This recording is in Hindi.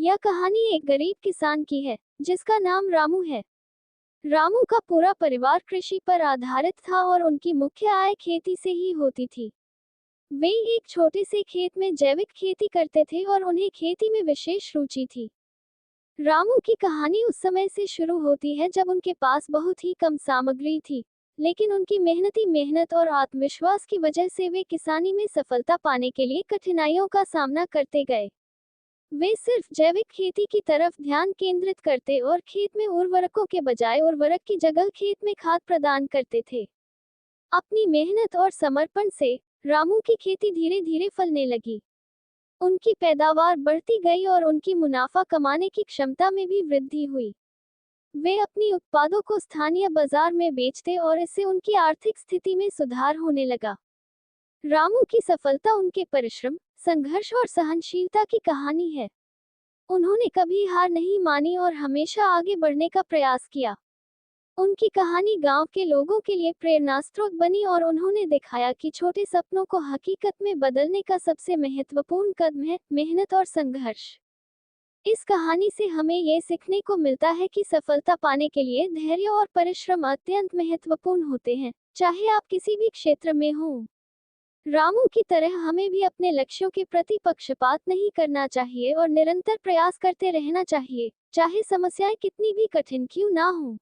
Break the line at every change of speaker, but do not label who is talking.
यह कहानी एक गरीब किसान की है जिसका नाम रामू है। रामू का पूरा परिवार कृषि पर आधारित था और उनकी मुख्य आय खेती से ही होती थी। वे एक छोटे से खेत में जैविक खेती करते थे और उन्हें खेती में विशेष रुचि थी। रामू की कहानी उस समय से शुरू होती है जब उनके पास बहुत ही कम सामग्री थी, लेकिन उनकी मेहनत और आत्मविश्वास की वजह से वे किसानी में सफलता पाने के लिए कठिनाइयों का सामना करते गए। वे सिर्फ जैविक खेती की तरफ ध्यान केंद्रित करते और खेत में उर्वरकों के बजाय उर्वरक की जगह खेत में खाद प्रदान करते थे। अपनी मेहनत और समर्पण से रामू की खेती धीरे धीरे फलने लगी। उनकी पैदावार बढ़ती गई और उनकी मुनाफा कमाने की क्षमता में भी वृद्धि हुई। वे अपनी उत्पादों को स्थानीय बाजार में बेचते और इससे उनकी आर्थिक स्थिति में सुधार होने लगा। रामू की सफलता उनके परिश्रम, संघर्ष और सहनशीलता की कहानी है। उन्होंने कभी हार नहीं मानी और हमेशा आगे बढ़ने का प्रयास किया। उनकी कहानी गांव के लोगों के लिए प्रेरणा स्रोत बनी और उन्होंने दिखाया कि छोटे सपनों को हकीकत में बदलने का सबसे महत्वपूर्ण कदम है मेहनत और संघर्ष। इस कहानी से हमें यह सीखने को मिलता है कि सफलता पाने के लिए धैर्य और परिश्रम अत्यंत महत्वपूर्ण होते हैं, चाहे आप किसी भी क्षेत्र में हों। रामू की तरह हमें भी अपने लक्ष्यों के प्रति पक्षपात नहीं करना चाहिए और निरंतर प्रयास करते रहना चाहिए, चाहे समस्याएं कितनी भी कठिन क्यों ना हो।